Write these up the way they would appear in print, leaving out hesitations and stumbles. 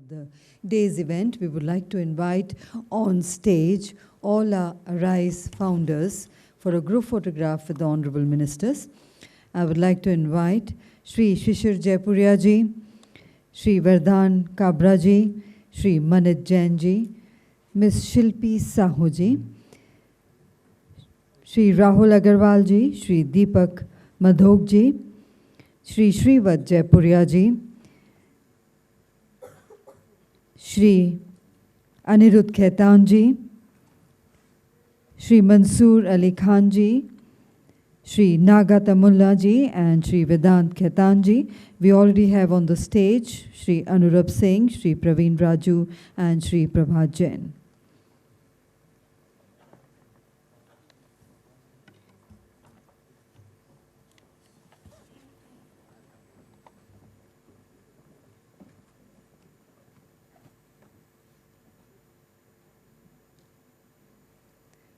the day's event, we would like to invite on stage all our Arise founders for a group photograph with the Hon'ble Ministers. I would like to invite Shri Shishir Jaipuria ji, Shri Vardhan Kabra ji, Shri Manit Jain ji, Ms. Shilpi Sahu ji, Shri Rahul Aggarwal ji, Shri Deepak Madhok ji, Shri Srivat Jaipuria ji, Shri Anirudh Khaitan ji, Shri Mansoor Ali Khan ji, Shri Nagata Mullah ji and Shri Vedant Khaitan ji. We already have on the stage Shri Anurab Singh, Shri Praveen Raju and Shri Prabhat Jain.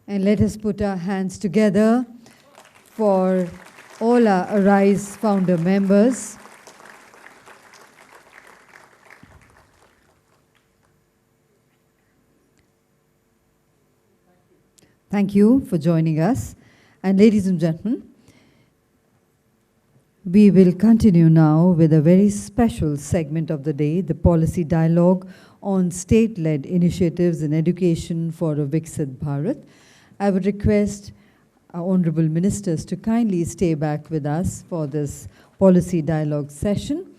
And let us put our hands together for all our Arise founder members. Thank you for joining us. And ladies and gentlemen, we will continue now with a very special segment of the day, the policy dialogue on state-led initiatives in education for a Viksit Bharat. I would request our Honorable Ministers to kindly stay back with us for this policy dialogue session,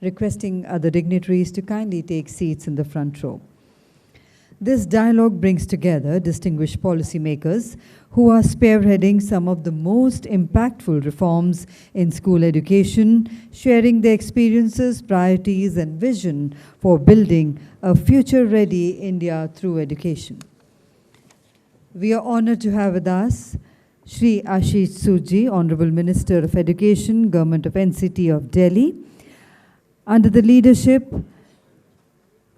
requesting other dignitaries to kindly take seats in the front row. This dialogue brings together distinguished policymakers who are spearheading some of the most impactful reforms in school education, sharing their experiences, priorities, and vision for building a future-ready India through education. We are honored to have with us Shri Ashish Sood ji, Honorable Minister of Education, Government of NCT of Delhi. Under the leadership,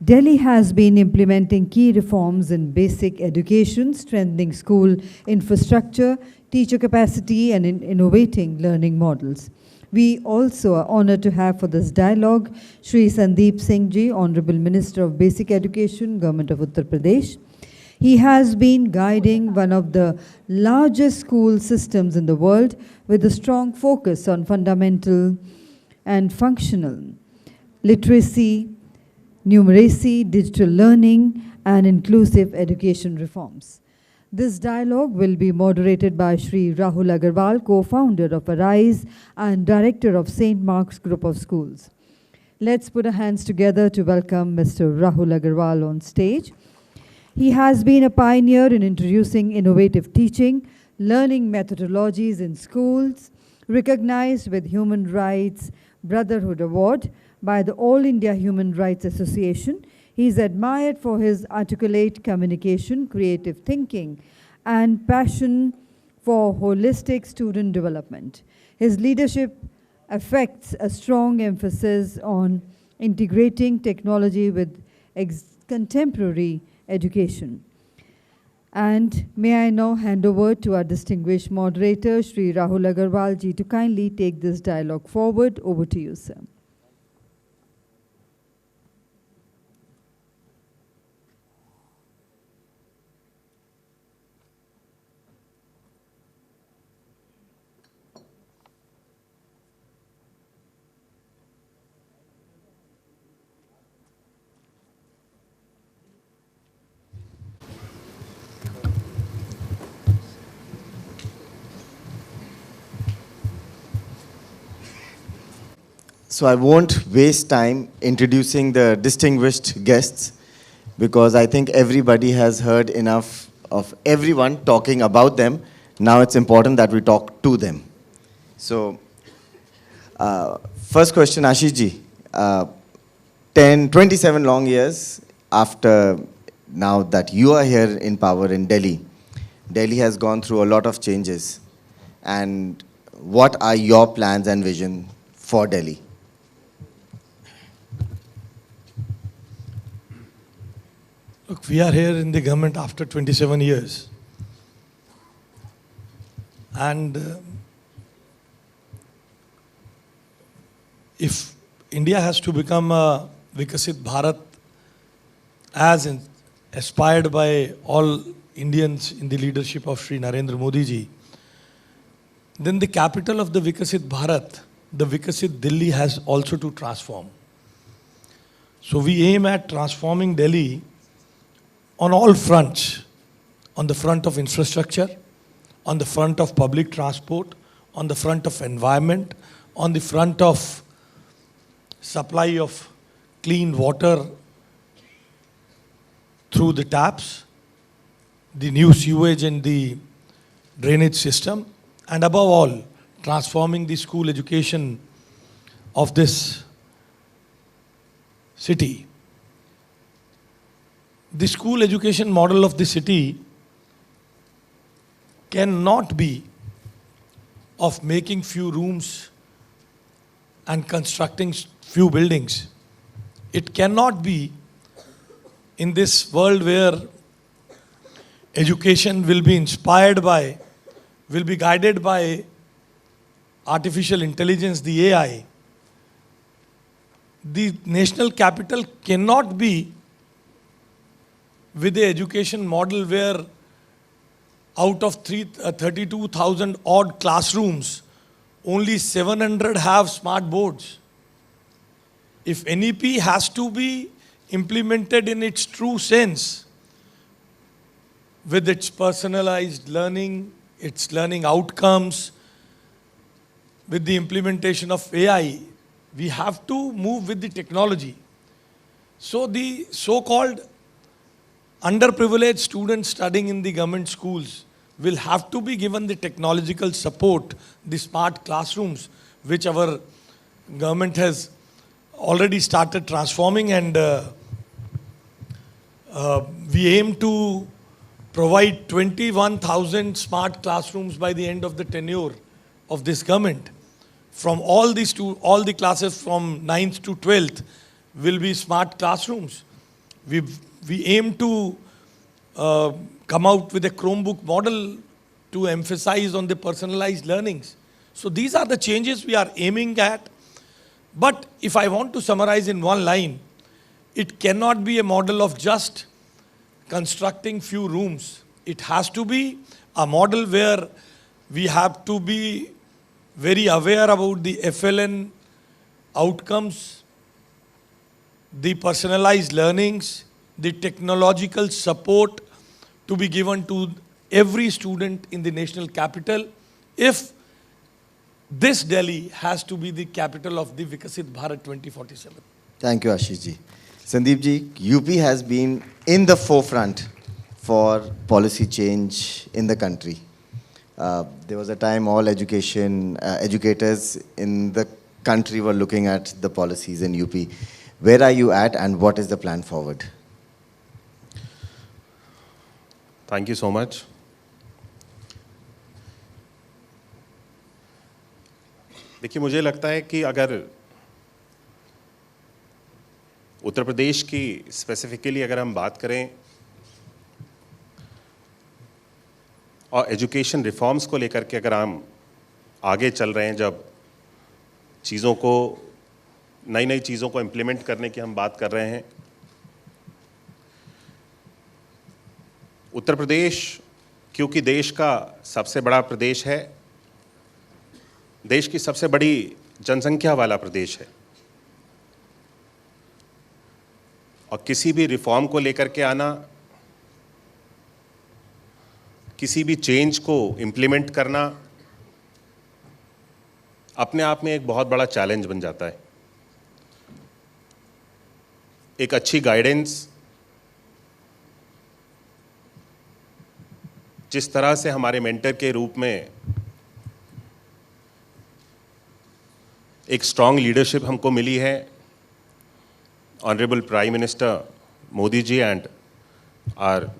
Delhi has been implementing key reforms in basic education, strengthening school infrastructure, teacher capacity, and innovating learning models. We also are honored to have for this dialogue Shri Sandeep Singh ji, Honorable Minister of Basic Education, Government of Uttar Pradesh. He has been guiding one of the largest school systems in the world with a strong focus on fundamental and functional literacy, numeracy, digital learning, and inclusive education reforms. This dialogue will be moderated by Shri Rahul Aggarwal, co-founder of Arise and director of St. Mark's Group of Schools. Let's put our hands together to welcome Mr. Rahul Aggarwal on stage. He has been a pioneer in introducing innovative teaching, learning methodologies in schools, recognized with Human Rights Brotherhood Award by the All India Human Rights Association. He is admired for his articulate communication, creative thinking, and passion for holistic student development. His leadership affects a strong emphasis on integrating technology with contemporary education. And may I now hand over to our distinguished moderator, Shri Rahul Aggarwal ji, to kindly take this dialogue forward. Over to you, sir. So I won't waste time introducing the distinguished guests because I think everybody has heard enough of everyone talking about them. Now it's important that we talk to them. So first question, Ashish ji. 27 long years after now that you are here in power in Delhi, Delhi has gone through a lot of changes. And what are your plans and vision for Delhi? Look, we are here in the government after 27 years. And if India has to become a Viksit Bharat as aspired by all Indians in the leadership of Shri Narendra Modi ji, then the capital of the Viksit Bharat, the Viksit Delhi, has also to transform. So we aim at transforming Delhi on all fronts, on the front of infrastructure, on the front of public transport, on the front of environment, on the front of supply of clean water through the taps, the new sewage and the drainage system, and above all, transforming the school education of this city. The school education model of the city cannot be of making few rooms and constructing few buildings. It cannot be in this world where education will be inspired by, will be guided by artificial intelligence, the AI. The national capital cannot be with the education model where out of 32,000 odd classrooms, only 700 have smart boards. If NEP has to be implemented in its true sense, with its personalized learning, its learning outcomes, with the implementation of AI, we have to move with the technology. So the so-called underprivileged students studying in the government schools will have to be given the technological support, the smart classrooms, which our government has already started transforming, and we aim to provide 21,000 smart classrooms by the end of the tenure of this government. From all the classes from 9th to 12th will be smart classrooms. We aim to come out with a Chromebook model to emphasize on the personalized learnings. So these are the changes we are aiming at. But if I want to summarize in one line, it cannot be a model of just constructing few rooms. It has to be a model where we have to be very aware about the FLN outcomes, the personalized learnings, the technological support to be given to every student in the national capital, if this Delhi has to be the capital of the Viksit Bharat 2047. Thank you, Ashish ji. Sandeep ji, UP has been in the forefront for policy change in the country. There was a time all educators in the country were looking at the policies in UP. Where are you at and what is the plan forward? Thank you so much. देखिए, मुझे लगता है कि अगर उत्तर प्रदेश की specifically अगर हम बात करें और एजुकेशन रिफॉर्म्स को लेकर के अगर हम आगे चल रहे हैं, जब चीज़ों को नई चीज़ों को इम्प्लीमेंट करने की हम बात कर रहे हैं, उत्तर प्रदेश क्योंकि देश का सबसे बड़ा प्रदेश है, देश की सबसे बड़ी जनसंख्या वाला प्रदेश है, और किसी भी रिफॉर्म को लेकर के आना, किसी भी चेंज को इम्प्लीमेंट करना अपने आप में एक बहुत बड़ा चैलेंज बन जाता है। एक अच्छी गाइडेंस, जिस तरह से हमारे मेंटर के रूप में एक स्ट्रॉन्ग लीडरशिप हमको मिली है, honourable prime minister Modi ji and our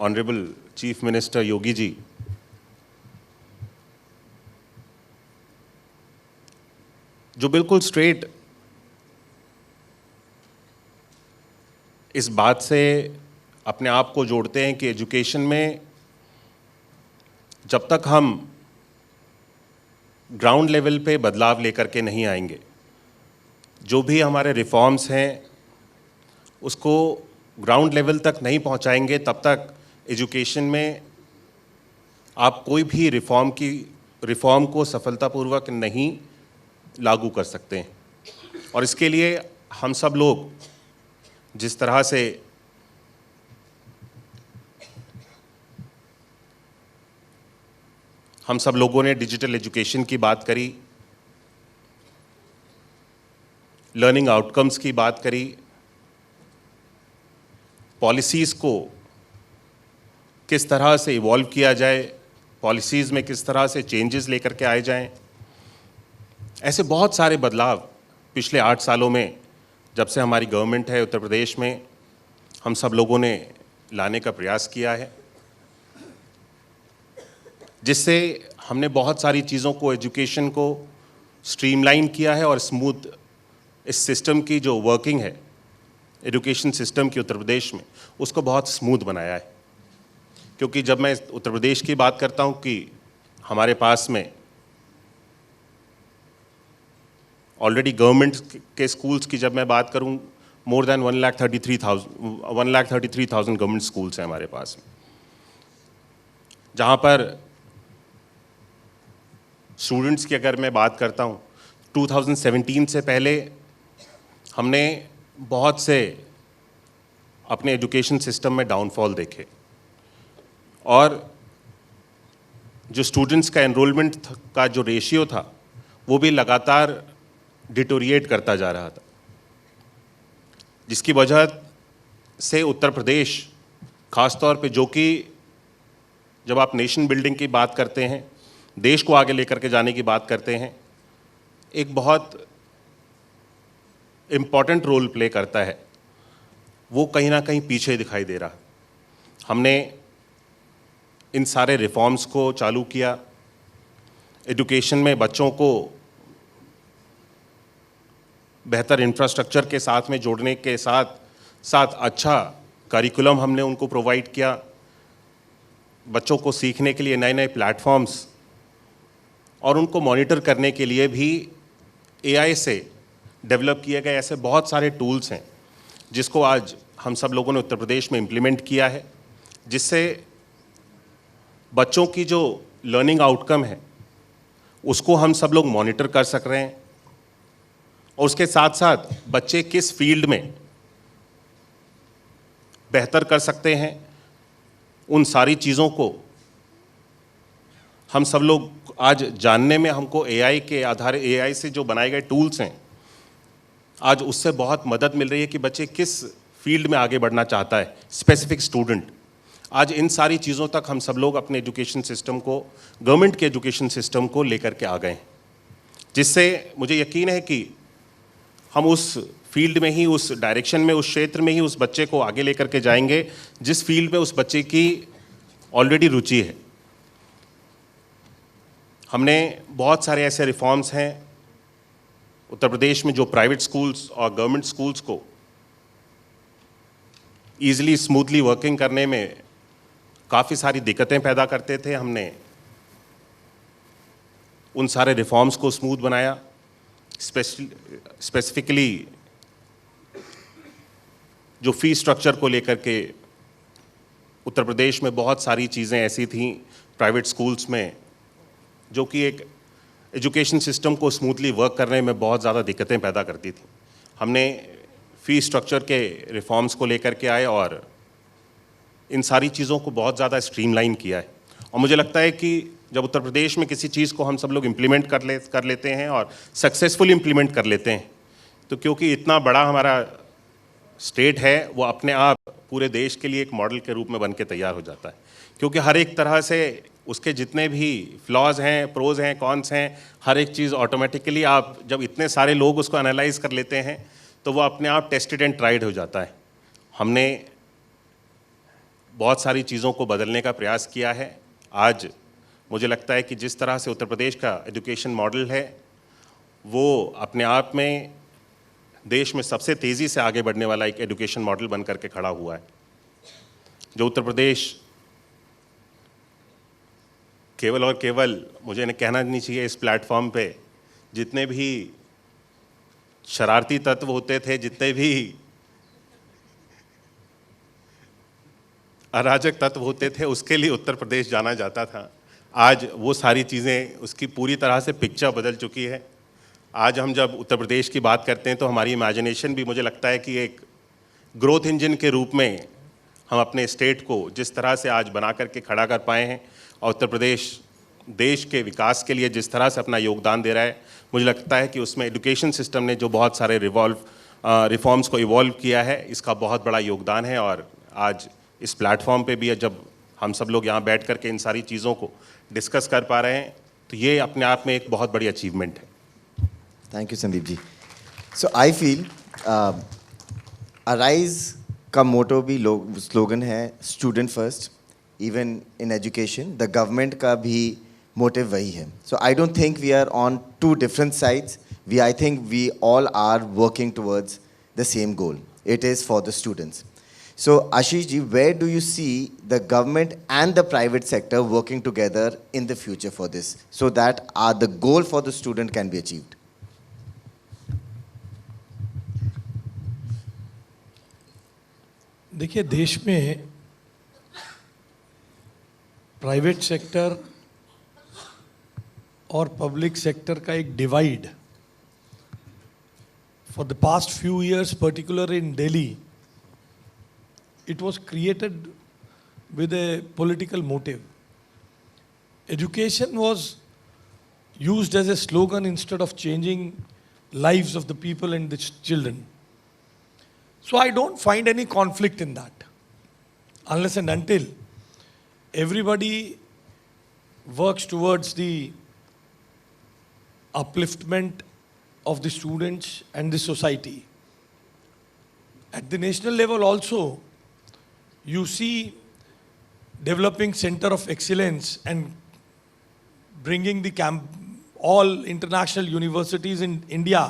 honourable chief minister Yogi ji, जो बिल्कुल स्ट्रेट इस बात से अपने आप को जोड़ते हैं कि एजुकेशन में जब तक हम ग्राउंड लेवल पे बदलाव लेकर के नहीं आएंगे, जो भी हमारे रिफॉर्म्स हैं उसको ग्राउंड लेवल तक नहीं पहुंचाएंगे तब तक एजुकेशन में आप कोई भी रिफॉर्म को सफलतापूर्वक नहीं लागू कर सकते हैं। और इसके लिए हम सब लोग जिस तरह से हम सब लोगों ने डिजिटल एजुकेशन की बात करी, लर्निंग आउटकम्स की बात करी, पॉलिसीज़ को किस तरह से इवॉल्व किया जाए, पॉलिसीज़ में किस तरह से चेंजेस लेकर के आए जाएं, ऐसे बहुत सारे बदलाव पिछले 8 सालों में जब से हमारी गवर्नमेंट है उत्तर प्रदेश में, हम सब लोगों ने लाने का प्रयास किया है, जिससे हमने बहुत सारी चीज़ों को, एजुकेशन को स्ट्रीमलाइन किया है और स्मूथ इस सिस्टम की जो वर्किंग है एजुकेशन सिस्टम की उत्तर प्रदेश में, उसको बहुत स्मूथ बनाया है। क्योंकि जब मैं उत्तर प्रदेश की बात करता हूँ कि हमारे पास में ऑलरेडी गवर्नमेंट के स्कूल्स की जब मैं बात करूँ, मोर देन 1,33,000 गवर्नमेंट स्कूल्स हैं हमारे पास में, जहाँ पर स्टूडेंट्स की अगर मैं बात करता हूँ, 2017 से पहले हमने बहुत से अपने एजुकेशन सिस्टम में डाउनफॉल देखे और जो स्टूडेंट्स का एनरोलमेंट का जो रेशियो था वो भी लगातार डिटोरिएट करता जा रहा था, जिसकी वजह से उत्तर प्रदेश खासतौर पे, जो कि जब आप नेशन बिल्डिंग की बात करते हैं, देश को आगे लेकर के जाने की बात करते हैं, एक बहुत इम्पॉर्टेंट रोल प्ले करता है, वो कहीं ना कहीं पीछे दिखाई दे रहा। हमने इन सारे रिफॉर्म्स को चालू किया, एजुकेशन में बच्चों को बेहतर इंफ्रास्ट्रक्चर के साथ में जोड़ने के साथ साथ अच्छा करिकुलम हमने उनको प्रोवाइड किया, बच्चों को सीखने के लिए नए नए प्लेटफॉर्म्स और उनको मॉनिटर करने के लिए भी एआई से डेवलप किए गए ऐसे बहुत सारे टूल्स हैं जिसको आज हम सब लोगों ने उत्तर प्रदेश में इम्प्लीमेंट किया है, जिससे बच्चों की जो लर्निंग आउटकम है उसको हम सब लोग मॉनिटर कर सक रहे हैं और उसके साथ साथ बच्चे किस फील्ड में बेहतर कर सकते हैं, उन सारी चीज़ों को हम सब लोग आज जानने में हमको एआई के आधार, एआई से जो बनाए गए टूल्स हैं, आज उससे बहुत मदद मिल रही है कि बच्चे किस फील्ड में आगे बढ़ना चाहता है, स्पेसिफिक स्टूडेंट। आज इन सारी चीज़ों तक हम सब लोग अपने एजुकेशन सिस्टम को, गवर्नमेंट के एजुकेशन सिस्टम को लेकर के आ गए हैं, जिससे मुझे यकीन है कि हम उस फील्ड में ही, उस डायरेक्शन में, उस क्षेत्र में ही उस बच्चे को आगे लेकर के जाएंगे जिस फील्ड में उस बच्चे की ऑलरेडी रुचि है। हमने बहुत सारे ऐसे रिफॉर्म्स हैं उत्तर प्रदेश में जो प्राइवेट स्कूल्स और गवर्नमेंट स्कूल्स को ईजिली, स्मूथली वर्किंग करने में काफ़ी सारी दिक्कतें पैदा करते थे। हमने उन सारे रिफॉर्म्स को स्मूथ बनाया। स्पेसिफिकली जो फी स्ट्रक्चर को लेकर के उत्तर प्रदेश में बहुत सारी चीज़ें ऐसी थीं प्राइवेट स्कूल्स में जो कि एक एजुकेशन सिस्टम को स्मूथली वर्क करने में बहुत ज़्यादा दिक्कतें पैदा करती थी। हमने फ़ी स्ट्रक्चर के रिफॉर्म्स को लेकर के आए और इन सारी चीज़ों को बहुत ज़्यादा स्ट्रीमलाइन किया है। और मुझे लगता है कि जब उत्तर प्रदेश में किसी चीज़ को हम सब लोग इम्प्लीमेंट कर लेते हैं और सक्सेसफुली इम्प्लीमेंट कर लेते हैं, तो क्योंकि इतना बड़ा हमारा स्टेट है, वो अपने आप पूरे देश के लिए एक मॉडल के रूप में बन के तैयार हो जाता है। क्योंकि हर एक तरह से उसके जितने भी फ्लॉज हैं, प्रोज हैं, कॉन्स हैं, हर एक चीज़ ऑटोमेटिकली आप जब इतने सारे लोग उसको एनालाइज कर लेते हैं तो वो अपने आप टेस्टेड एंड ट्राइड हो जाता है। हमने बहुत सारी चीज़ों को बदलने का प्रयास किया है। आज मुझे लगता है कि जिस तरह से उत्तर प्रदेश का एजुकेशन मॉडल है वो अपने आप में देश में सबसे तेज़ी से आगे बढ़ने वाला एक एजुकेशन मॉडल बन करके खड़ा हुआ है। जो उत्तर प्रदेश केवल और केवल, मुझे कहना नहीं चाहिए इस प्लेटफॉर्म पे, जितने भी शरारती तत्व होते थे, जितने भी अराजक तत्व होते थे उसके लिए उत्तर प्रदेश जाना जाता था। आज वो सारी चीज़ें, उसकी पूरी तरह से पिक्चर बदल चुकी है। आज हम जब उत्तर प्रदेश की बात करते हैं तो हमारी इमेजिनेशन भी मुझे लगता है कि एक ग्रोथ इंजन के रूप में हम अपने स्टेट को जिस तरह से आज बना करके खड़ा कर पाए हैं, और उत्तर प्रदेश देश के विकास के लिए जिस तरह से अपना योगदान दे रहा है, मुझे लगता है कि उसमें एजुकेशन सिस्टम ने जो बहुत सारे रिफॉर्म्स को इवॉल्व किया है, इसका बहुत बड़ा योगदान है। और आज इस प्लेटफॉर्म पे भी जब हम सब लोग यहाँ बैठ करके इन सारी चीज़ों को डिस्कस कर पा रहे हैं, तो ये अपने आप में एक बहुत बड़ी अचीवमेंट है। Thank you Sandeep ji. So I feel arise का मोटो भी स्लोगन है student first, even in education the government का भी मोटिव वही है। So I don't think we are on two different sides, I think we all are working towards the same goal, it is for the students. So Ashish ji, where do you see the government and the private sector working together in the future for this, so that the goal for the student can be achieved? देखिए, देश में private sector और public sector का एक divide for the past few years, particular in Delhi, it was created with a political motive. Education was used as a slogan instead of changing lives of the people and the children. So I don't find any conflict in that, unless and until everybody works towards the upliftment of the students and the society. At the national level also, you see developing center of excellence and bringing the all international universities in India.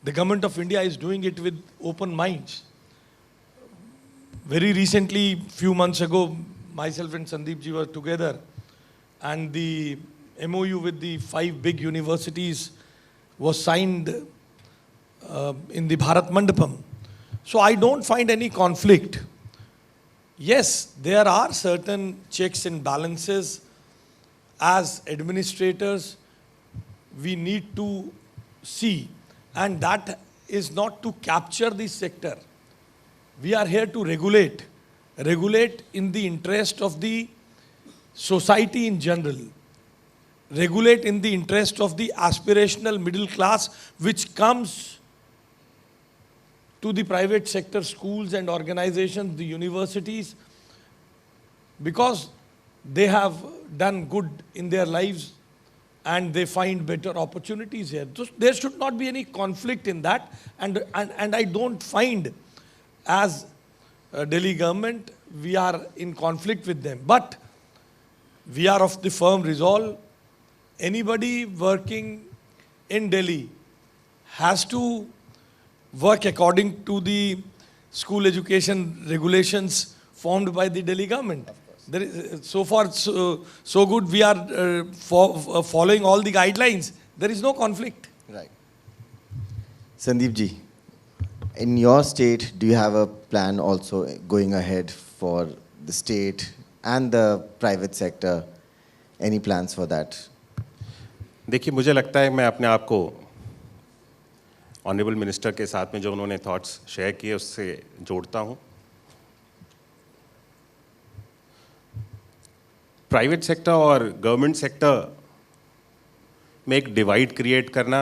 The government of India is doing it with open minds. Very recently, few months ago, myself and Sandeep ji were together, and the MOU with the 5 big universities was signed in the Bharat Mandapam. So I don't find any conflict. Yes, there are certain checks and balances. As administrators, we need to see, and that is not to capture the sector. We are here to regulate in the interest of the society in general, regulate in the interest of the aspirational middle class which comes to the private sector schools and organizations, the universities, because they have done good in their lives and they find better opportunities here. So there should not be any conflict in that, and I don't find as Delhi government we are in conflict with them. But we are of the firm resolve. Anybody working in Delhi has to work according to the school education regulations formed by the Delhi government. There is, so far so good, we are following all the guidelines. There is no conflict. Right. Sandeep ji, in your state, do you have a plan also going ahead for the state and the private sector? Any plans for that? देखिए, मुझे लगता है मैं अपने आप को honourable minister के साथ में जो उन्होंने थॉट्स शेयर किए उससे जोड़ता हूँ। प्राइवेट सेक्टर और गवर्नमेंट सेक्टर में एक डिवाइड क्रिएट करना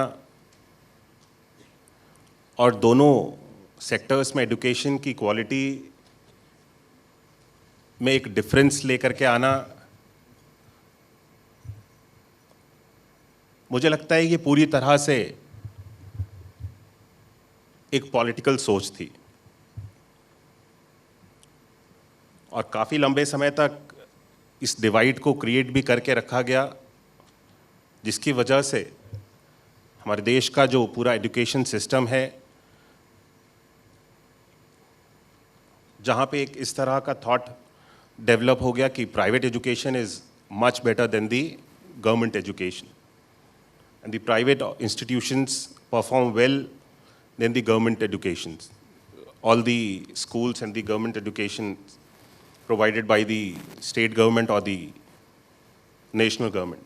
और दोनों सेक्टर्स में एजुकेशन की क्वालिटी में एक डिफरेंस लेकर के आना, मुझे लगता है कि पूरी तरह से एक पॉलिटिकल सोच थी और काफ़ी लंबे समय तक इस डिवाइड को क्रिएट भी करके रखा गया, जिसकी वजह से हमारे देश का जो पूरा एजुकेशन सिस्टम है, जहाँ पे एक इस तरह का थॉट डेवलप हो गया कि private education is much better than the government education and the private institutions perform well than the government educations. All the schools and the government education provided by the state government or the national government.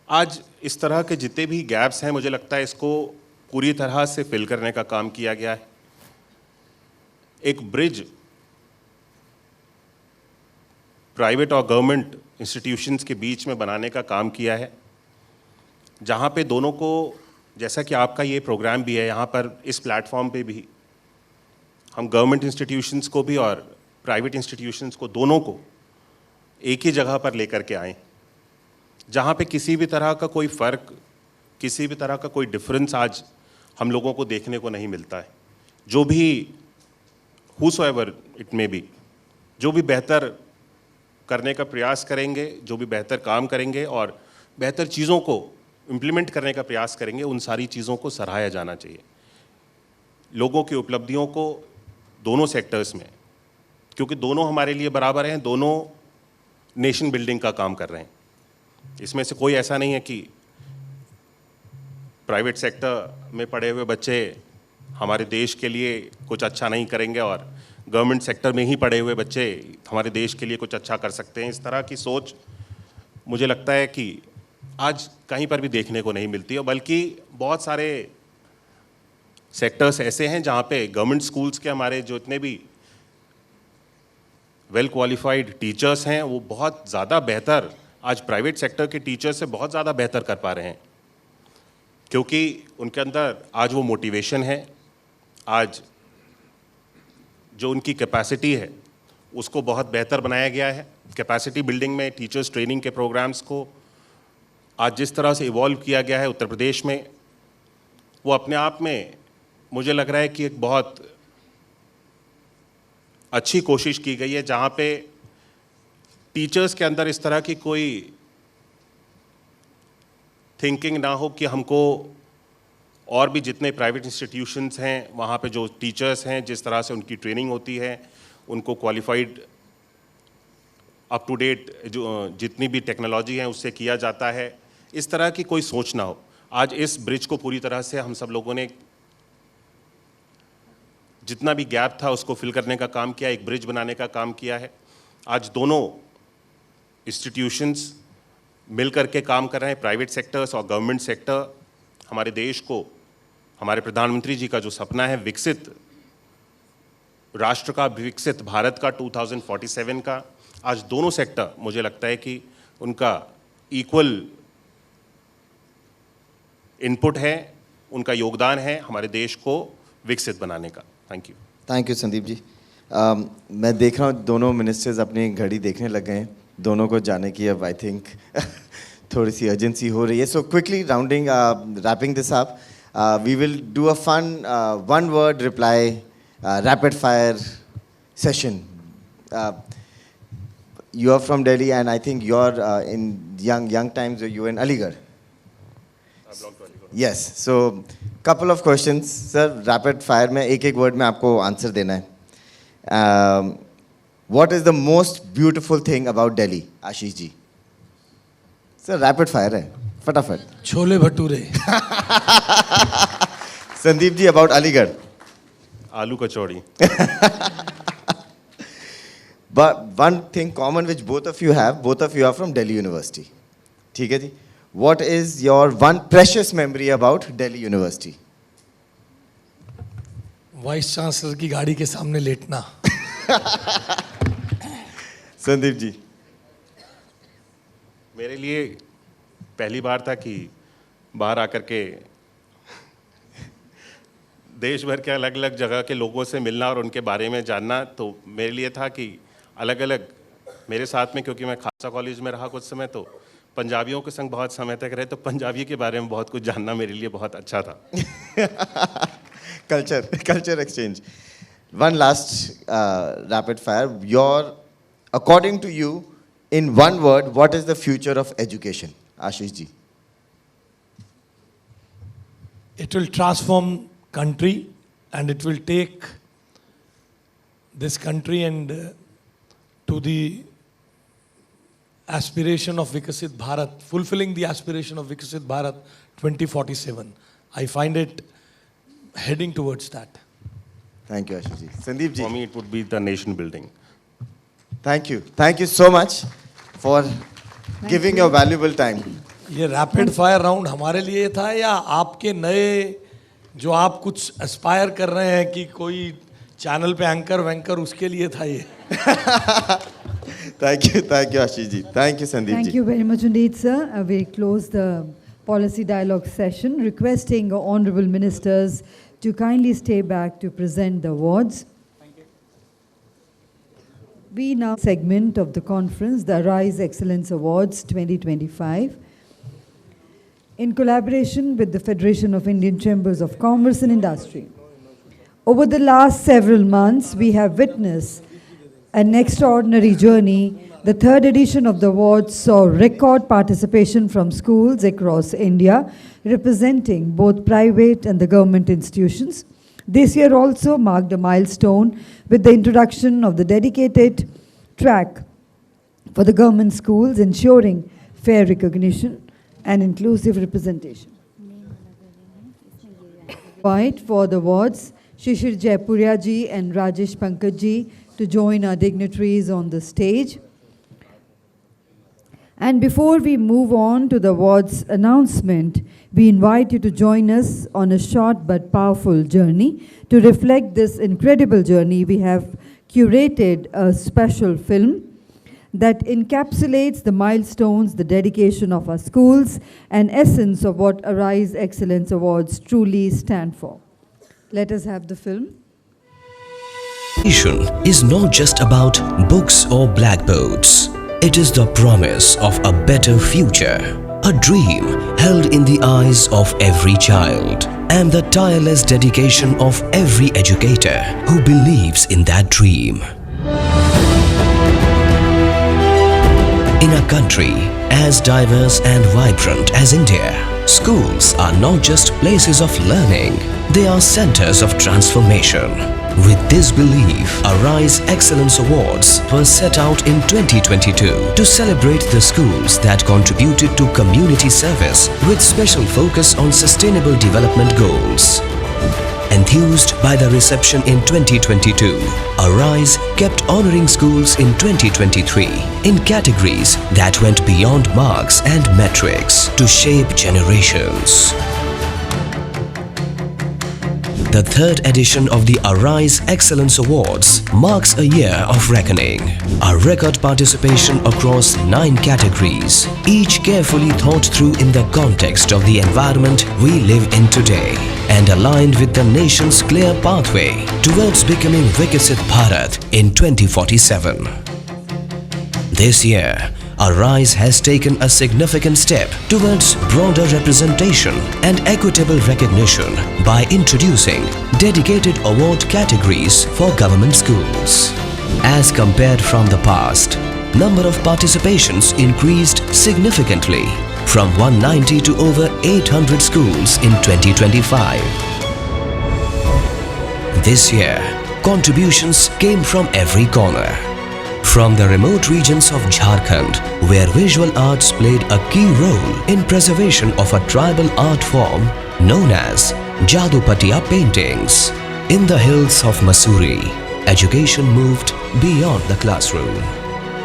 आज इस तरह के जितने भी gaps हैं, मुझे लगता है इसको पूरी तरह से फिल करने का काम किया गया है. एक ब्रिज प्राइवेट और गवर्नमेंट इंस्टीट्यूशंस के बीच में बनाने का काम किया है, जहाँ पे दोनों को, जैसा कि आपका ये प्रोग्राम भी है, यहाँ पर इस प्लेटफॉर्म पे भी हम गवर्नमेंट इंस्टीट्यूशंस को भी और प्राइवेट इंस्टीट्यूशंस को, दोनों को एक ही जगह पर लेकर के आएँ, जहाँ पे किसी भी तरह का कोई फ़र्क, किसी भी तरह का कोई डिफरेंस आज हम लोगों को देखने को नहीं मिलता है. जो भी whosoever it may be, जो भी बेहतर करने का प्रयास करेंगे, जो भी बेहतर काम करेंगे और बेहतर चीज़ों को इम्प्लीमेंट करने का प्रयास करेंगे, उन सारी चीज़ों को सराहाया जाना चाहिए. लोगों की उपलब्धियों को दोनों सेक्टर्स में, क्योंकि दोनों हमारे लिए बराबर हैं, दोनों नेशन बिल्डिंग का काम कर रहे हैं. इसमें से कोई ऐसा नहीं है कि प्राइवेट सेक्टर में पढ़े हुए बच्चे हमारे देश के लिए कुछ अच्छा नहीं करेंगे और गवर्नमेंट सेक्टर में ही पढ़े हुए बच्चे हमारे देश के लिए कुछ अच्छा कर सकते हैं. इस तरह की सोच मुझे लगता है कि आज कहीं पर भी देखने को नहीं मिलती है, बल्कि बहुत सारे सेक्टर्स ऐसे हैं जहाँ पे गवर्नमेंट स्कूल्स के हमारे जो इतने भी वेल क्वालिफाइड टीचर्स हैं, वो बहुत ज़्यादा बेहतर आज प्राइवेट सेक्टर के टीचर्स से बहुत ज़्यादा बेहतर कर पा रहे हैं, क्योंकि उनके अंदर आज वो मोटिवेशन है, आज जो उनकी कैपेसिटी है उसको बहुत बेहतर बनाया गया है. कैपेसिटी बिल्डिंग में टीचर्स ट्रेनिंग के प्रोग्राम्स को आज जिस तरह से इवॉल्व किया गया है उत्तर प्रदेश में, वो अपने आप में मुझे लग रहा है कि एक बहुत अच्छी कोशिश की गई है, जहाँ पे टीचर्स के अंदर इस तरह की कोई थिंकिंग ना हो कि हमको, और भी जितने प्राइवेट इंस्टीट्यूशंस हैं वहाँ पे जो टीचर्स हैं, जिस तरह से उनकी ट्रेनिंग होती है, उनको क्वालिफाइड अप टू डेट जो जितनी भी टेक्नोलॉजी है उससे किया जाता है, इस तरह की कोई सोच ना हो. आज इस ब्रिज को पूरी तरह से हम सब लोगों ने, जितना भी गैप था उसको फिल करने का काम किया, एक ब्रिज बनाने का काम किया है. आज दोनों इंस्टीट्यूशंस मिल करके काम कर रहे हैं, प्राइवेट सेक्टर्स और गवर्नमेंट सेक्टर. हमारे देश को, हमारे प्रधानमंत्री जी का जो सपना है विकसित राष्ट्र का, विकसित भारत का 2047 का, आज दोनों सेक्टर मुझे लगता है कि उनका इक्वल इनपुट है, उनका योगदान है हमारे देश को विकसित बनाने का. Thank you. Thank you Sandeep ji. मैं देख रहा हूँ दोनों मिनिस्टर्स अपनी घड़ी देखने लग गए हैं. दोनों को जाने की अब आई थिंक थोड़ी सी अर्जेंसी हो रही है. So quickly rounding wrapping this up, we will do a fun one word reply rapid fire session. You are from Delhi and I think you're in young times you were in Aligarh. I belong to Aligarh. Yes. So couple of questions, sir. Rapid fire में एक word में आपको answer देना है. What is the most beautiful thing about Delhi, Ashish ji? Sir, rapid fire है, फटाफट. Chole bhature. Sandeep ji, about Aligarh. आलू कचौड़ी. But one thing common which both of you are from Delhi University. ठीक है जी. What is your one precious memory about Delhi University? Vice chancellor की गाड़ी के सामने लेटना. संदीप जी. मेरे लिए पहली बार था कि बाहर आकर के देश भर के अलग अलग जगह के लोगों से मिलना और उनके बारे में जानना. तो मेरे लिए था कि अलग अलग मेरे साथ में, क्योंकि मैं खालसा कॉलेज में रहा कुछ समय, तो पंजाबियों के संग बहुत समय तक रहे, तो पंजाबी के बारे में बहुत कुछ जानना मेरे लिए बहुत अच्छा था. Culture exchange. One last rapid fire. According to you, in one word, what is the future of education? Ashish ji. It will transform country and it will take this country and to the aspiration of Viksit Bharat, fulfilling the aspiration of Viksit Bharat 2047. I find it heading towards that. Thank you, Ashish ji. Sandeep ji. For me, it would be the nation building. Thank you. Thank you so much for giving your valuable time. ये rapid fire round हमारे लिए था या आपके नए जो आप कुछ एस्पायर कर रहे हैं कि कोई चैनल पे एंकर वैंकर उसके लिए था ये? Thank you, Ashish ji. Thank you, Sandeep ji. Thank you very much indeed, sir. We close the policy dialogue session, requesting Honorable Ministers to kindly stay back to present the awards. We now segment of the conference, the Arise Excellence Awards 2025. In collaboration with the Federation of Indian Chambers of Commerce and Industry. Over the last several months, we have witnessed an extraordinary journey. The third edition of the awards saw record participation from schools across India, representing both private and the government institutions. This year also marked a milestone with the introduction of the dedicated track for the government schools, ensuring fair recognition and inclusive representation. Invite for the awards, Shri Jaipuria ji and Rajesh Pankaj ji to join our dignitaries on the stage. And before we move on to the awards announcement, we invite you to join us on a short but powerful journey. To reflect this incredible journey, we have curated a special film that encapsulates the milestones, the dedication of our schools, and essence of what Arise Excellence Awards truly stand for. Let us have the film. Education is not just about books or blackboards. It is the promise of a better future, a dream held in the eyes of every child, and the tireless dedication of every educator who believes in that dream. In a country as diverse and vibrant as India, schools are not just places of learning, they are centers of transformation. With this belief, Arise Excellence Awards were set out in 2022 to celebrate the schools that contributed to community service with special focus on sustainable development goals. Enthused by the reception in 2022, Arise kept honoring schools in 2023 in categories that went beyond marks and metrics to shape generations. The third edition of the Arise Excellence Awards marks a year of reckoning. A record participation across 9 categories, each carefully thought through in the context of the environment we live in today and aligned with the nation's clear pathway towards becoming Viksit Bharat in 2047. This year, Arise has taken a significant step towards broader representation and equitable recognition by introducing dedicated award categories for government schools. As compared from the past, number of participations increased significantly from 190 to over 800 schools in 2025. This year, contributions came from every corner. From the remote regions of Jharkhand, where visual arts played a key role in preservation of a tribal art form known as Jadupatiya paintings. In the hills of Mussoorie, education moved beyond the classroom.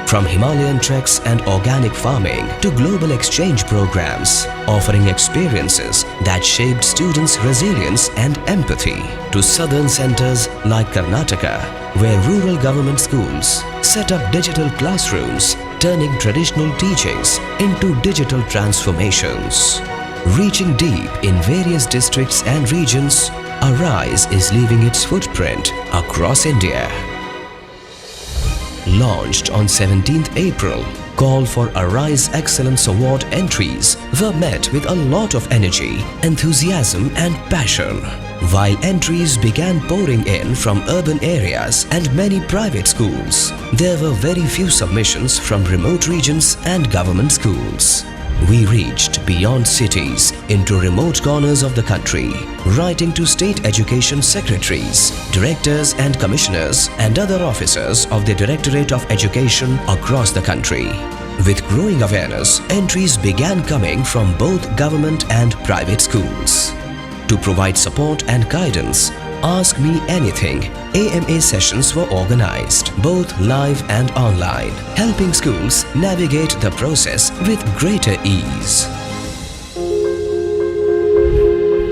From Himalayan treks and organic farming to global exchange programs, offering experiences that shaped students' resilience and empathy, to southern centers like Karnataka, where rural government schools set up digital classrooms, turning traditional teachings into digital transformations. Reaching deep in various districts and regions, Arise is leaving its footprint across India. Launched on 17th April, call for Arise Excellence Award entries were met with a lot of energy, enthusiasm and passion. While entries began pouring in from urban areas and many private schools, there were very few submissions from remote regions and government schools. We reached beyond cities into remote corners of the country, writing to state education secretaries, directors and commissioners and other officers of the Directorate of Education across the country. With growing awareness, entries began coming from both government and private schools. To provide support and guidance, Ask Me Anything AMA sessions were organized, both live and online, helping schools navigate the process with greater ease.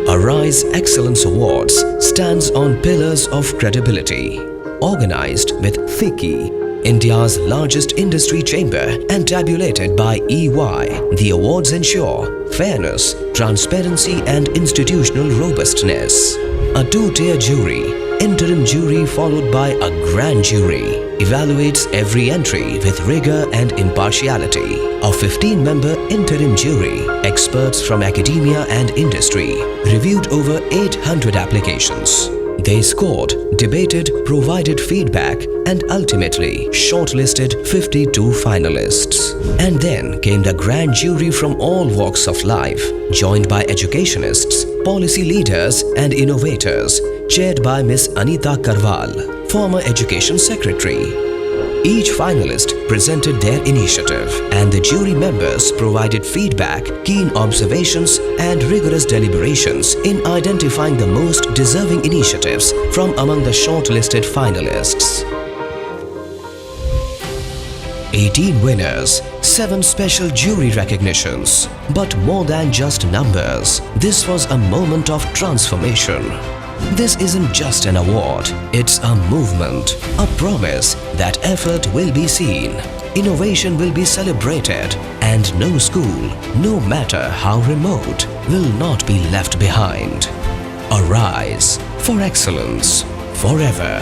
Arise Excellence Awards stands on pillars of credibility. Organized with FICCI, India's largest industry chamber, and tabulated by EY, the awards ensure fairness, transparency and institutional robustness. A two-tier jury, interim jury followed by a grand jury, evaluates every entry with rigor and impartiality. A 15-member interim jury, experts from academia and industry, reviewed over 800 applications. They scored, debated, provided feedback and ultimately shortlisted 52 finalists. And then came the grand jury from all walks of life, joined by educationists, policy leaders and innovators, chaired by Ms. Anita Karwal, former Education Secretary. Each finalist presented their initiative and the jury members provided feedback, keen observations and rigorous deliberations in identifying the most deserving initiatives from among the shortlisted finalists. 18 winners, 7 special jury recognitions. But more than just numbers, this was a moment of transformation. This isn't just an award, it's a movement, a promise that effort will be seen, innovation will be celebrated, and no school, no matter how remote, will not be left behind. Arise for excellence forever.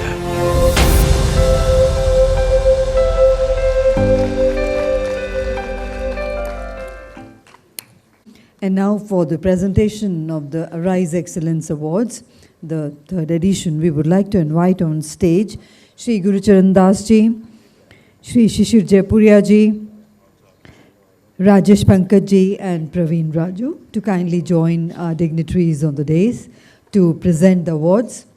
And now for the presentation of the Arise Excellence Awards, the third edition, we would like to invite on stage Shri Guru Charan Das Ji, Shri Shishir Jaipuria Ji, Rajesh Pankaj Ji and Praveen Raju to kindly join our dignitaries on the dais to present the awards.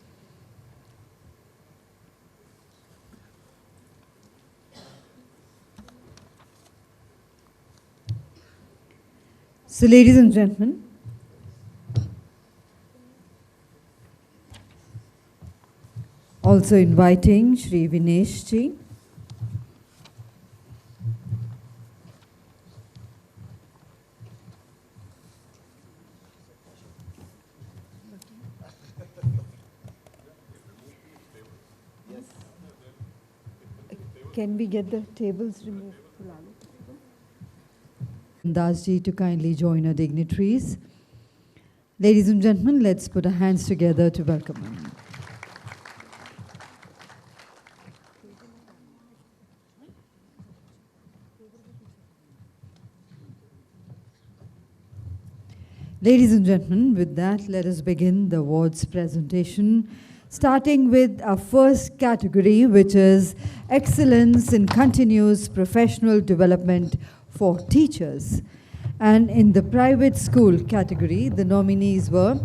So ladies and gentlemen, also inviting Shri Vinesh Ji, can we get the tables removed? Das Ji to kindly join our dignitaries. Ladies and gentlemen, let's put our hands together to welcome them. Ladies and gentlemen, with that, let us begin the awards presentation, starting with our first category, which is Excellence in Continuous Professional Development for Teachers. And in the private school category, the nominees were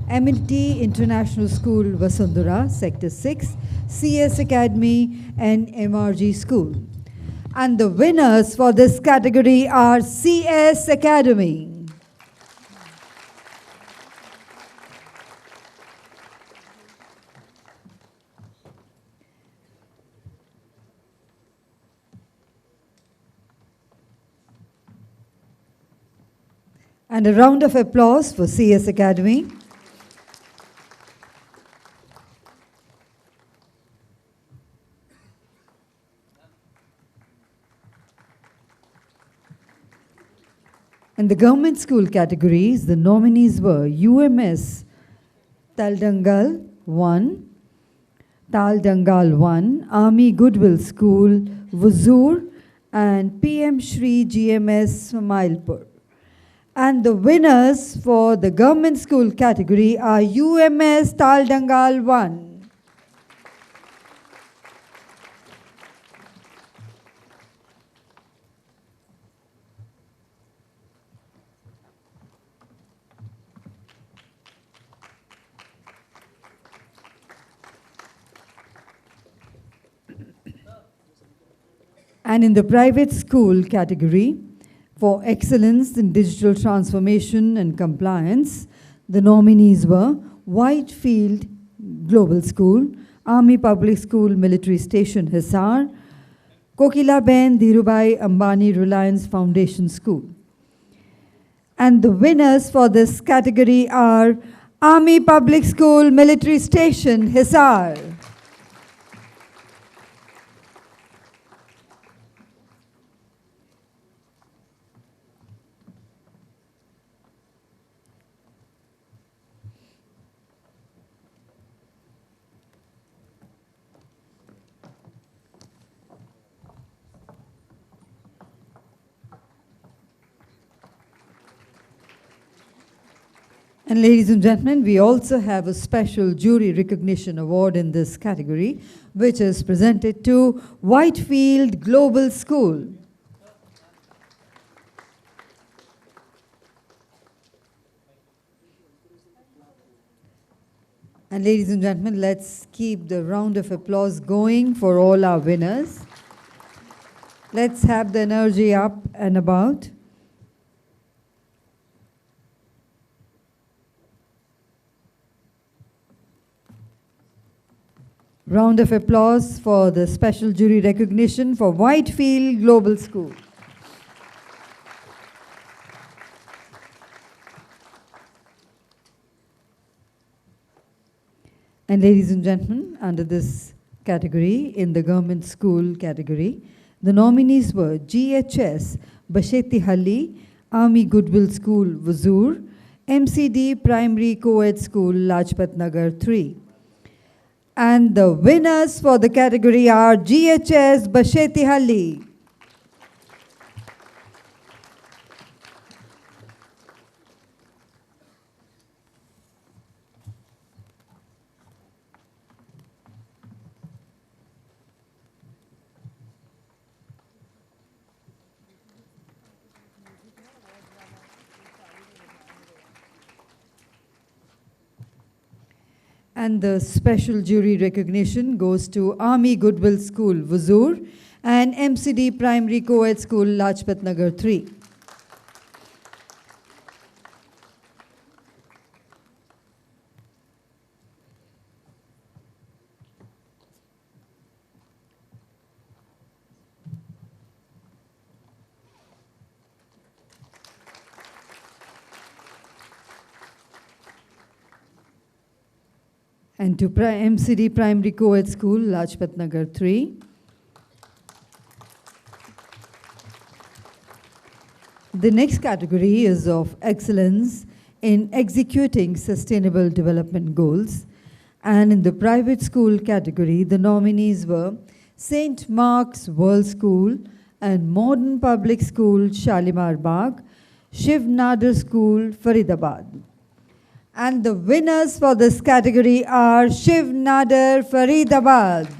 M&T International School, Vasundhara, Sector 6, CS Academy, and MRG School. And the winners for this category are CS Academy. And a round of applause for CS Academy. In the government school categories, the nominees were UMS Taldangal 1, Taldangal 1, Army Goodwill School, Vuzur, and PM Shri GMS Smailpur. And the winners for the government school category are UMS Taldangal 1. And in the private school category, for excellence in digital transformation and compliance, the nominees were Whitefield Global School, Army Public School, Military Station, Hisar, Kokila Ben Dhirubai Ambani Reliance Foundation School. And the winners for this category are Army Public School, Military Station, Hisar. And ladies and gentlemen, we also have a special jury recognition award in this category, which is presented to Whitefield Global School. And ladies and gentlemen, let's keep the round of applause going for all our winners. Let's have the energy up and about. Round of applause for the special jury recognition for Whitefield Global School. And ladies and gentlemen, under this category, in the government school category, the nominees were GHS Bashetihalli Army Goodwill School, Vazur, MCD Primary Co-ed School, Lajpat Nagar 3. And the winners for the category are GHS Bashetihalli. And the special jury recognition goes to Army Goodwill School, Vazur, and MCD Primary Co-ed School, Lajpat Nagar 3. And to MCD Primary Co-ed School, Lajpat Nagar 3. The next category is of excellence in executing sustainable development goals. And in the private school category, the nominees were St. Mark's World School and Modern Public School, Shalimar Bagh, Shiv Nadar School, Faridabad. And the winners for this category are Shiv Nadar, Faridabad.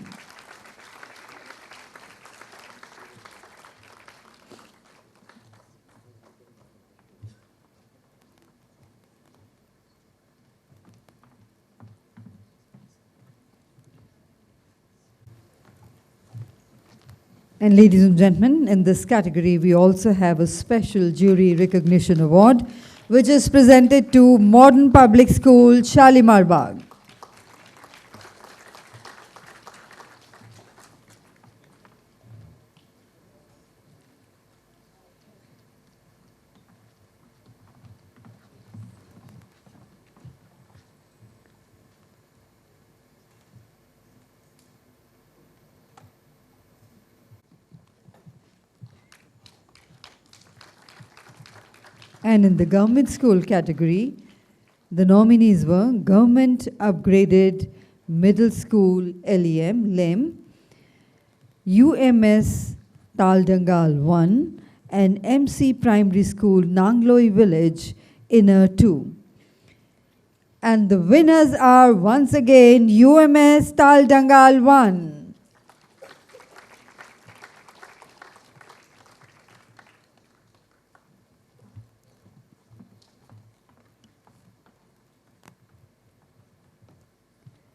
And ladies and gentlemen, in this category, we also have a special jury recognition award, which is presented to Modern Public School, Shalimar Bagh. And in the government school category, the nominees were Government Upgraded Middle School, LEM, LEM, UMS Taldangal 1, and MC Primary School, Nangloi Village, Inner 2. And the winners are once again UMS Taldangal 1.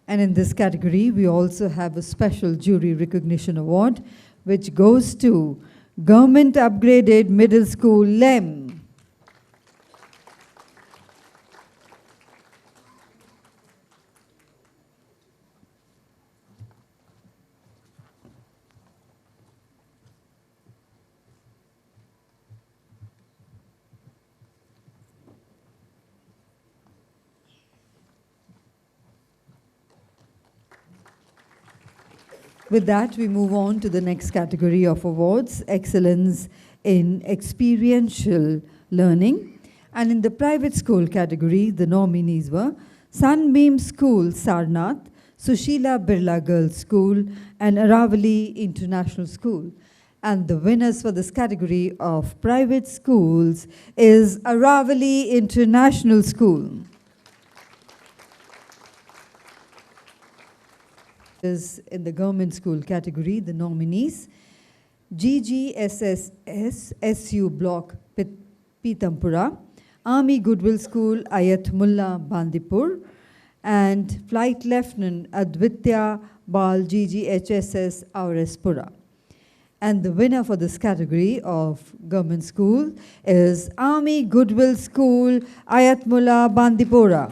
And in this category, we also have a special jury recognition award, which goes to Government Upgraded Middle School, LEM. With that, we move on to the next category of awards, Excellence in Experiential Learning. And in the private school category, the nominees were Sunbeam School, Sarnath, Sushila Birla Girls School, and Aravali International School. And the winners for this category of private schools is Aravali International School. Is in the government school category, the nominees GGSSS SU Block Pitampura, Army Goodwill School Ayat Mullah Bandipur, and Flight Lieutenant Advitya Bal GGHSS Aurespura. And the winner for this category of government school is Army Goodwill School Ayat Mullah Bandipura.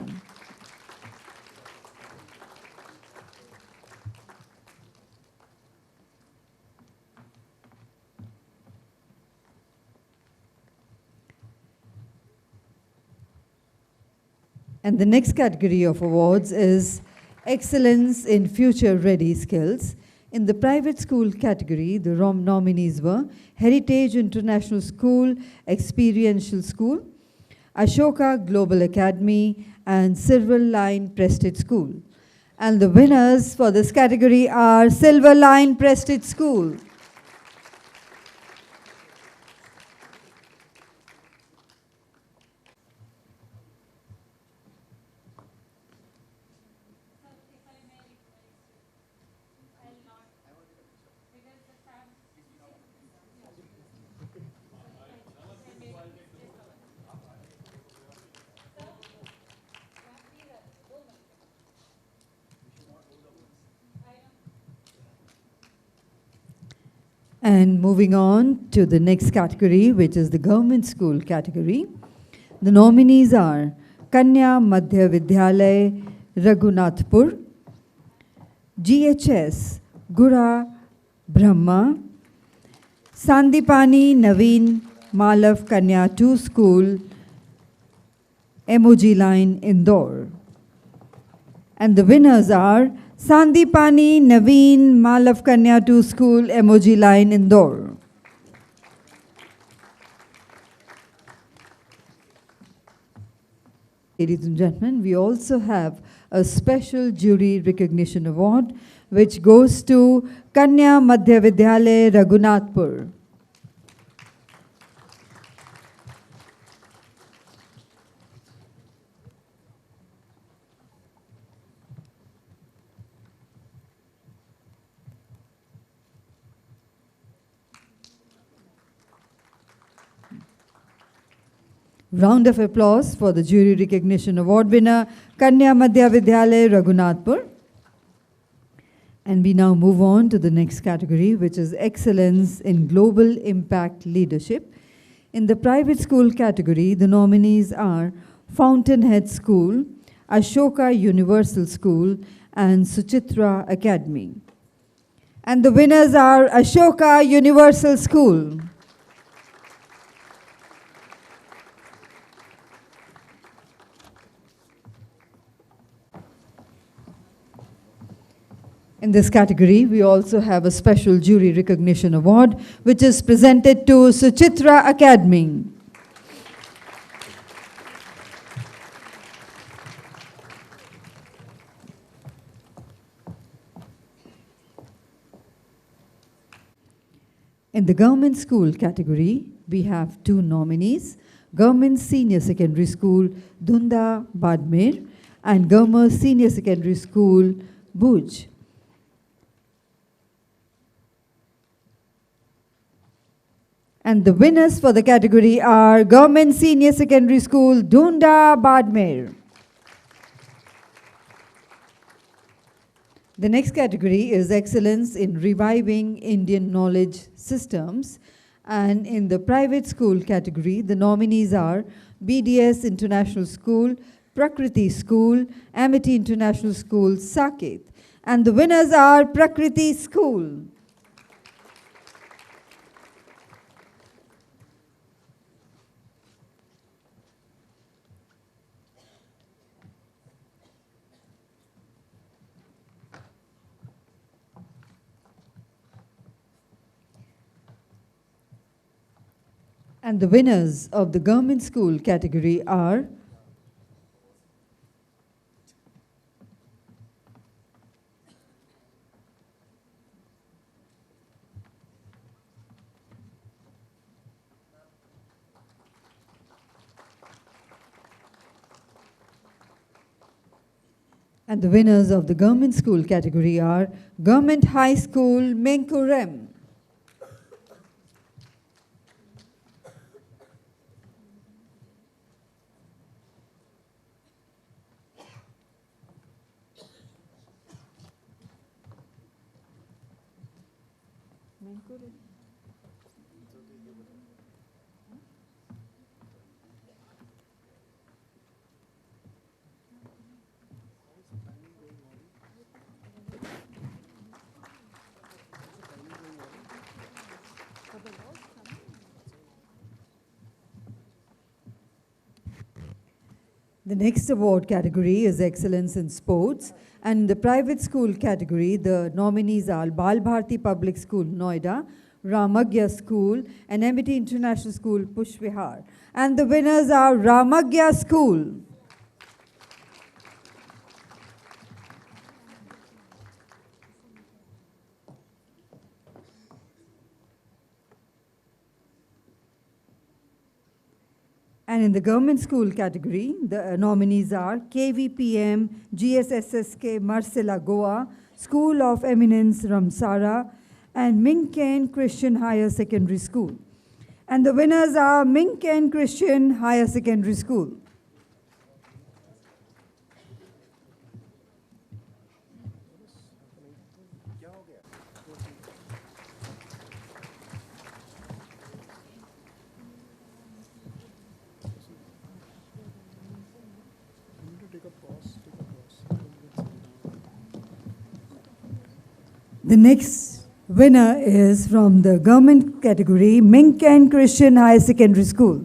And the next category of awards is Excellence in Future Ready Skills. In the private school category, the nominees were Heritage International School, Experiential School, Ashoka Global Academy, and Silver Line Prestige School. And the winners for this category are Silver Line Prestige School. And moving on to the next category, which is the government school category. The nominees are Kanya Madhya Vidyalay Raghunathpur, GHS Gura Brahma, Sandipani Naveen Malav Kanya 2 School, MOG Line, Indore. And the winners are Sandipani Naveen Malav Kanya 2 School, MOG Line, Indore. Ladies and gentlemen, we also have a special jury recognition award which goes to Kanya Madhya Vidyalay Raghunathpur. Round of applause for the jury recognition award winner, Kanya Madhya Vidyalay Raghunathpur. And we now move on to the next category, which is Excellence in Global Impact Leadership. In the private school category, the nominees are Fountainhead School, Ashoka Universal School, and Suchitra Academy. And the winners are Ashoka Universal School. In this category, we also have a special jury recognition award, which is presented to Suchitra Academy. In the government school category, we have two nominees, Government Senior Secondary School, Dhunda, Badmer, and Government Senior Secondary School, Bhuj. And the winners for the category are Government Senior Secondary School, Dhunda, Badmer. The next category is Excellence in Reviving Indian Knowledge Systems. And in the private school category, the nominees are BDS International School, Prakriti School, Amity International School, Saket. And the winners are Prakriti School. And the winners of the government school category are And the winners of the government school category are Government High School, Menkurem. The next award category is Excellence in Sports. And in the private school category, the nominees are Bal Bharati Public School, Noida, Ramagya School, and Amity International School, Pushvihar. And the winners are Ramagya School. And in the government school category, the nominees are KVPM, GSSSK, Marcella, Goa, School of Eminence, Ramsara, and Minken Christian Higher Secondary School. And the winners are Minken Christian Higher Secondary School. The next winner is from the government category, Minken Christian Higher Secondary School.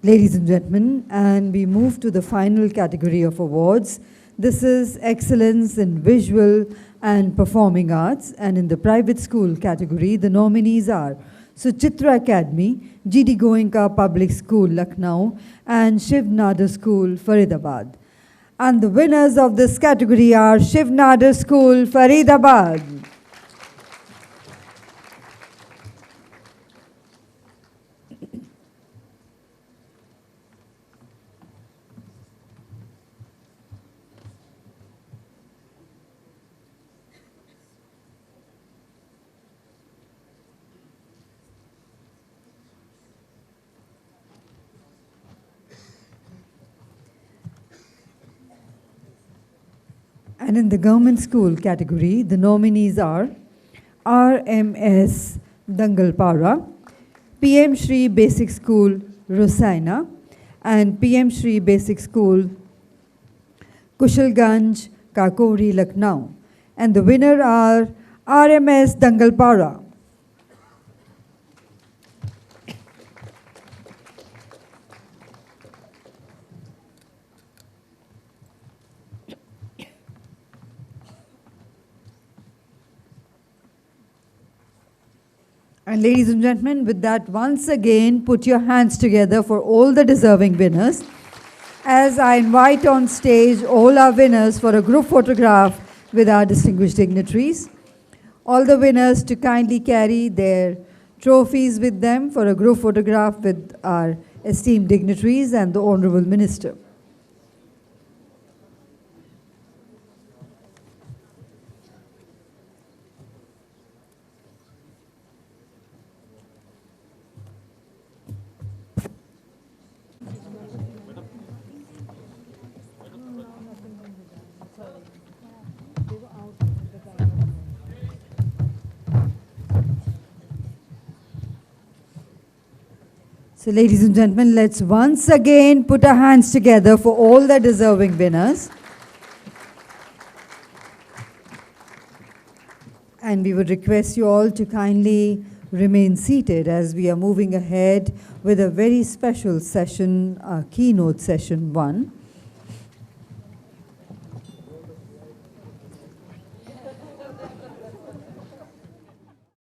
Ladies and gentlemen, and we move to the final category of awards. This is Excellence in Visual and Performing Arts, and in the private school category, the nominees are Suchitra Academy, GD Goenka Public School, Lucknow, and Shiv Nadar School, Faridabad. And the winners of this category are Shiv Nadar School, Faridabad. And in the government school category, the nominees are RMS Dangalpara, PM Shri Basic School, Rosaina, and PM Shri Basic School, Kushalganj, Kakori, Lucknow. And the winner are RMS Dangalpara. And ladies and gentlemen, with that, once again, put your hands together for all the deserving winners. As I invite on stage all our winners for a group photograph with our distinguished dignitaries. All the winners to kindly carry their trophies with them for a group photograph with our esteemed dignitaries and the Hon'ble Minister. So ladies and gentlemen, let's once again put our hands together for all the deserving winners. And we would request you all to kindly remain seated as we are moving ahead with a very special session, keynote session 1.